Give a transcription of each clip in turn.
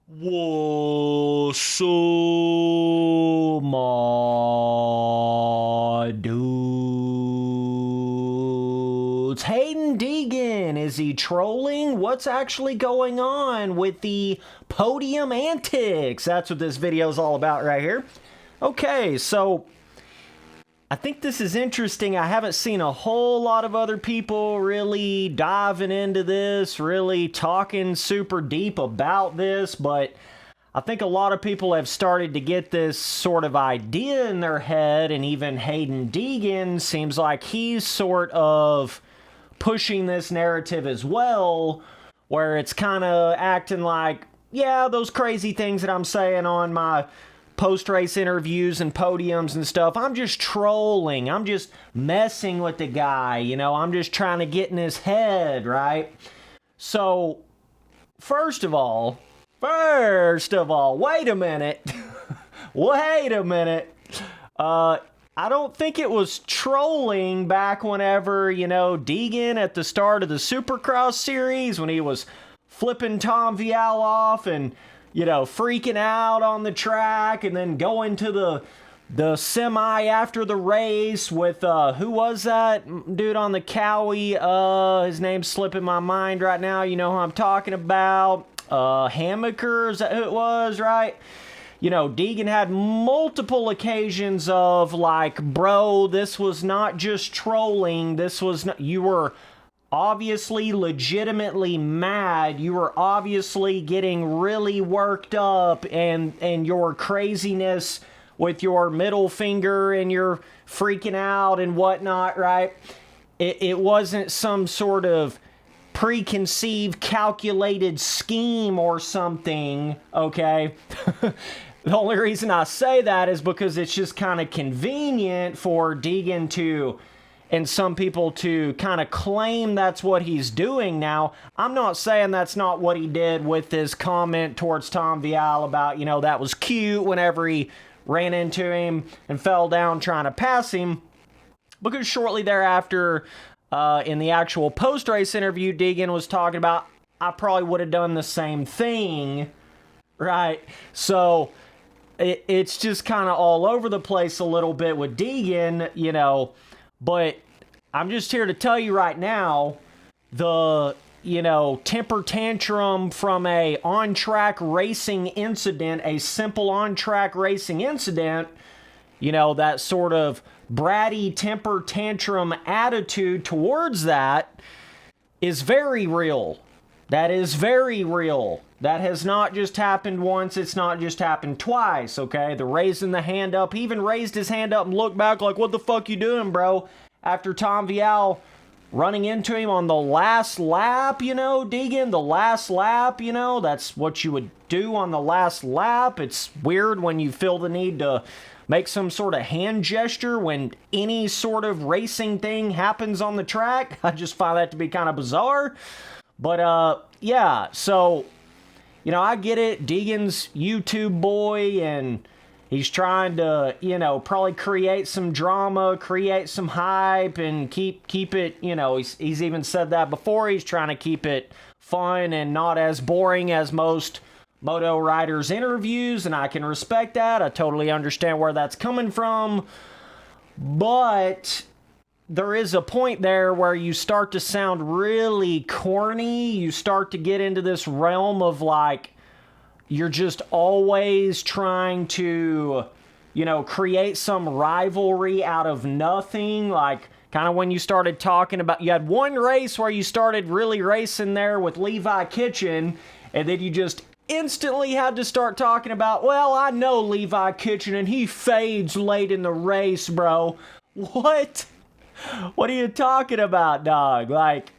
What's up, my dudes? Haiden Deegan, is he trolling? What's actually going on with the Podium Antics? That's what this video is all about right here. Okay, so I think this is interesting. I haven't seen a whole lot of other people really diving into this, really talking super deep about this, but I think a lot of people have started to get this sort of idea in their head, and even Haiden Deegan seems like he's sort of pushing this narrative as well, where it's kind of acting like, yeah, those crazy things that I'm saying on my post-race interviews and podiums and stuff, I'm just trolling. I'm just messing with the guy, you know, I'm just trying to get in his head, right? So, first of all, wait a minute. Wait a minute. I don't think it was trolling back whenever, you know, Deegan at the start of the Supercross series, when he was flipping Tom Vialle off and, you know, freaking out on the track, and then going to the semi after the race with, who was that dude on the Cowie? His name's slipping my mind right now. You know who I'm talking about. Hammaker, is that who it was, right? You know, Deegan had multiple occasions of like, bro, this was not just trolling. This was not, you were obviously legitimately mad. You were obviously getting really worked up, and your craziness with your middle finger and your freaking out and whatnot, right? It wasn't some sort of preconceived, calculated scheme or something, okay? The only reason I say that is because it's just kind of convenient for Deegan to, and some people to kind of claim that's what he's doing now. I'm not saying that's not what he did with his comment towards Tom Vialle about, you know, that was cute whenever he ran into him and fell down trying to pass him, because shortly thereafter, in the actual post-race interview, Deegan was talking about, I probably would have done the same thing, right? So it's just kind of all over the place a little bit with Deegan, you know, but I'm just here to tell you right now, the, you know, temper tantrum from a on-track racing incident, a simple on-track racing incident, you know, that sort of bratty temper tantrum attitude towards that is very real. That is very real. That has not just happened once, it's not just happened twice, okay? The raising the hand up, he even raised his hand up and looked back like, what the fuck you doing, bro? After Tom Vialle running into him on the last lap, you know, Deegan, the last lap, you know, that's what you would do on the last lap. It's weird when you feel the need to make some sort of hand gesture when any sort of racing thing happens on the track. I just find that to be kind of bizarre. But, yeah, so, you know, I get it. Deegan's YouTube boy, and he's trying to, you know, probably create some drama, create some hype, and keep it, you know, he's even said that before. He's trying to keep it fun and not as boring as most Moto riders' interviews, and I can respect that. I totally understand where that's coming from. But there is a point there where you start to sound really corny. You start to get into this realm of like, you're just always trying to, you know, create some rivalry out of nothing. Like, kind of when you started talking about, you had one race where you started really racing there with Levi Kitchen, and then you just instantly had to start talking about, well, I know Levi Kitchen and he fades late in the race, bro. What? What are you talking about, dog? Like,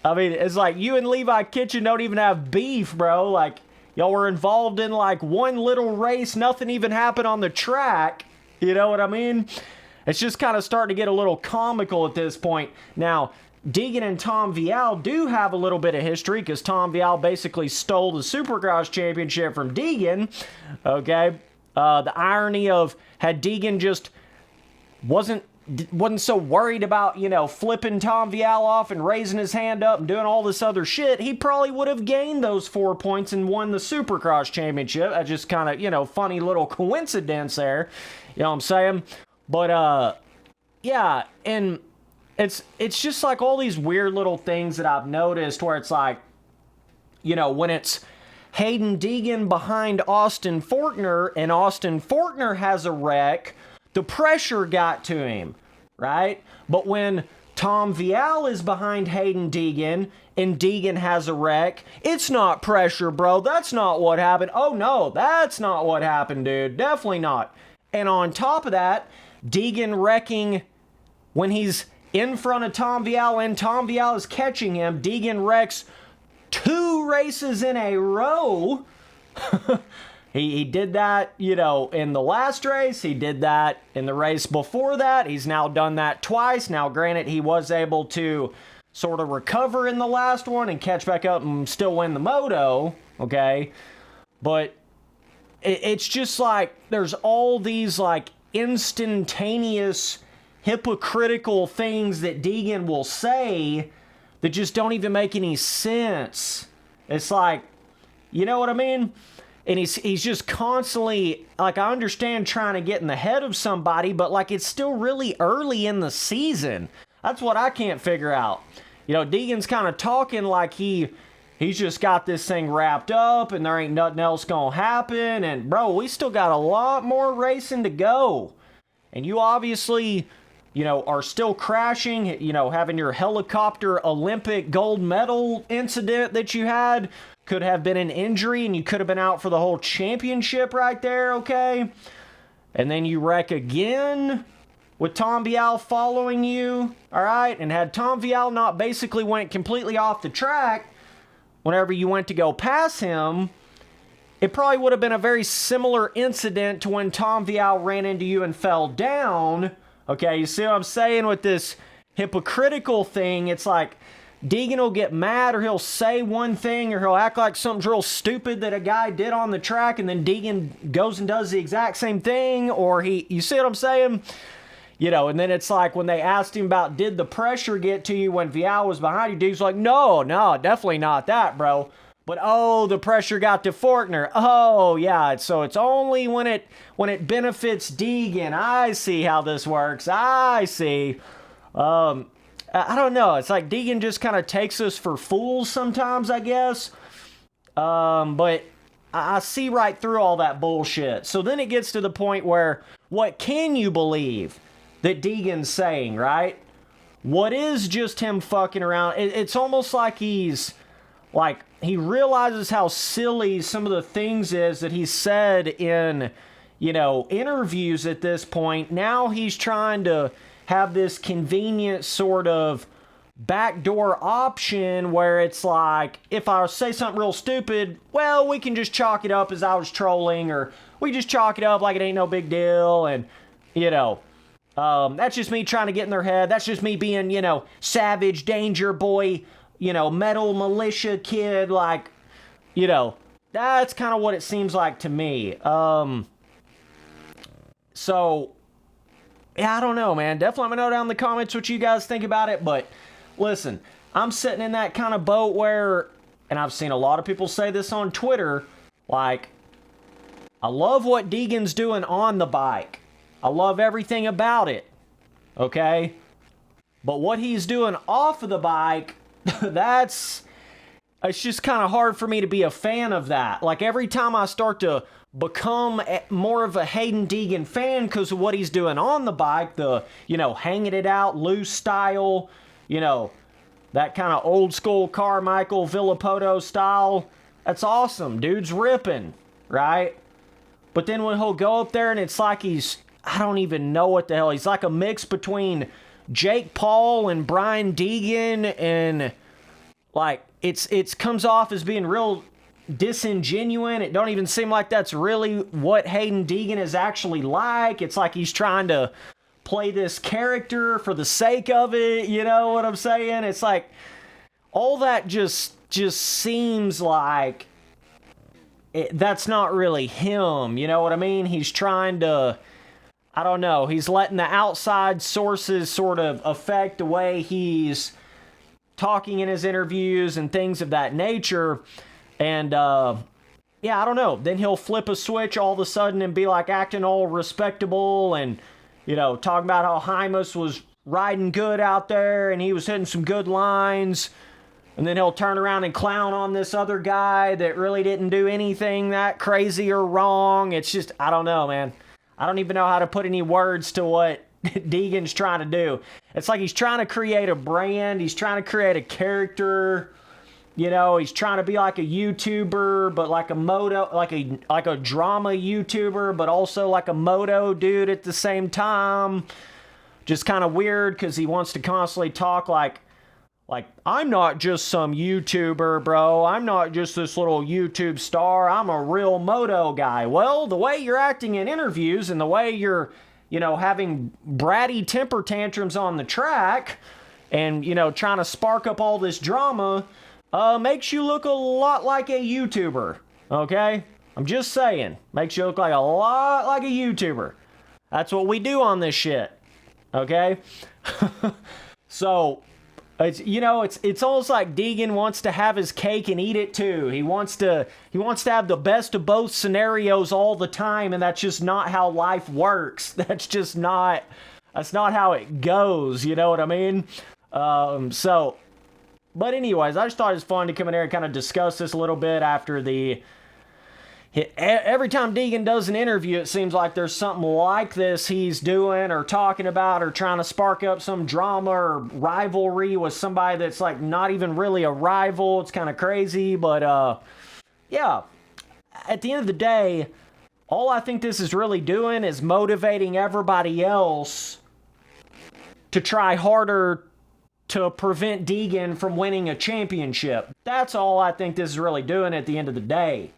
I mean, it's like you and Levi Kitchen don't even have beef, bro. Like, y'all were involved in like one little race, nothing even happened on the track. You know what I mean? It's just kind of starting to get a little comical at this point. Now, Deegan and Tom Vialle do have a little bit of history, because Tom Vialle basically stole the Supercross championship from Deegan, okay? The irony of, had Deegan just wasn't wasn't so worried about, flipping Tom Vialle off and raising his hand up and doing all this other shit, he probably would have gained those 4 points and won the Supercross championship. That's just kind of, funny little coincidence there. You know what I'm saying? But, yeah, and it's just like all these weird little things that I've noticed where it's like, when it's Haiden Deegan behind Austin Forkner and Austin Forkner has a wreck, the pressure got to him, right? But when Tom Vialle is behind Haiden Deegan and Deegan has a wreck, it's not pressure, bro. That's not what happened. Oh, no, that's not what happened, dude. Definitely not. And on top of that, Deegan wrecking when he's in front of Tom Vialle and Tom Vialle is catching him. Deegan wrecks 2 races in a row. He did that, in the last race. He did that in the race before that. He's now done that twice. Now, granted, he was able to sort of recover in the last one and catch back up and still win the Moto, okay? But it's just like there's all these, like, instantaneous, hypocritical things that Deegan will say that just don't even make any sense. It's like, you know what I mean? And he's just constantly, like, I understand trying to get in the head of somebody, but, like, it's still really early in the season. That's what I can't figure out. Deegan's kind of talking like he's just got this thing wrapped up and there ain't nothing else gonna happen. And, bro, we still got a lot more racing to go. And you obviously, are still crashing, having your helicopter Olympic gold medal incident that you had. Could have been an injury and you could have been out for the whole championship right there, okay? And then you wreck again with Tom Vialle following you, all right? And had Tom Vialle not basically went completely off the track whenever you went to go pass him, it probably would have been a very similar incident to when Tom Vialle ran into you and fell down. Okay, you see what I'm saying with this hypocritical thing? It's like Deegan will get mad or he'll say one thing or he'll act like something's real stupid that a guy did on the track and then Deegan goes and does the exact same thing, or you see what I'm saying? And then it's like when they asked him about did the pressure get to you when Vialle was behind you, Deegan's like, no, definitely not that, bro. But the pressure got to Forkner. Oh, yeah, so it's only when it benefits Deegan. I see how this works. I see. I don't know. It's like Deegan just kind of takes us for fools sometimes, I guess. But I see right through all that bullshit. So then it gets to the point where, what can you believe that Deegan's saying, right? What is just him fucking around? It's almost like he realizes how silly some of the things is that he said in, interviews at this point. Now he's trying to have this convenient sort of backdoor option where it's like, if I say something real stupid, well, we can just chalk it up as I was trolling, or we just chalk it up like it ain't no big deal, and, that's just me trying to get in their head. That's just me being, savage, danger boy, metal militia kid, like, that's kind of what it seems like to me. So, yeah, I don't know, man. Definitely let me know down in the comments what you guys think about it. But listen, I'm sitting in that kind of boat where, and I've seen a lot of people say this on Twitter, like, I love what Deegan's doing on the bike. I love everything about it. Okay? But what he's doing off of the bike, it's just kind of hard for me to be a fan of that. Like, every time I start to become more of a Haiden Deegan fan because of what he's doing on the bike, the, hanging it out, loose style, that kind of old school Carmichael Villapoto style, that's awesome. Dude's ripping, right? But then when he'll go up there and it's like I don't even know what the hell, he's like a mix between Jake Paul and Brian Deegan, and like it's comes off as being real disingenuous. It don't even seem like that's really what Haiden Deegan is actually like. It's like he's trying to play this character for the sake of it, you know what I'm saying? It's like all that just seems like that's not really him, you know what I mean? He's trying to, I don't know, he's letting the outside sources sort of affect the way he's talking in his interviews and things of that nature. And, yeah, I don't know. Then he'll flip a switch all of a sudden and be like acting all respectable and, you know, talking about how Hymus was riding good out there and he was hitting some good lines. And then he'll turn around and clown on this other guy that really didn't do anything that crazy or wrong. It's just, I don't know, man. I don't even know how to put any words to what Deegan's trying to do. It's like he's trying to create a brand. He's trying to create a character. You know, he's trying to be like a YouTuber, but like a moto, like a drama YouTuber, but also like a moto dude at the same time. Just kind of weird because he wants to constantly talk like, I'm not just some YouTuber, bro. I'm not just this little YouTube star. I'm a real moto guy. Well, the way you're acting in interviews and the way you're, you know, having bratty temper tantrums on the track and, you know, trying to spark up all this drama makes you look a lot like a YouTuber, okay? I'm just saying. Makes you look like a lot like a YouTuber. That's what we do on this shit, okay? So, it's, you know, it's almost like Deegan wants to have his cake and eat it too. He wants to have the best of both scenarios all the time, and that's just not how life works. That's not how it goes, you know what I mean? But anyways, I just thought it was fun to come in here and kind of discuss this a little bit after every time Deegan does an interview, it seems like there's something like this he's doing or talking about or trying to spark up some drama or rivalry with somebody that's like not even really a rival. It's kind of crazy, but yeah, at the end of the day, all I think this is really doing is motivating everybody else to try harder to prevent Deegan from winning a championship. That's all I think this is really doing at the end of the day.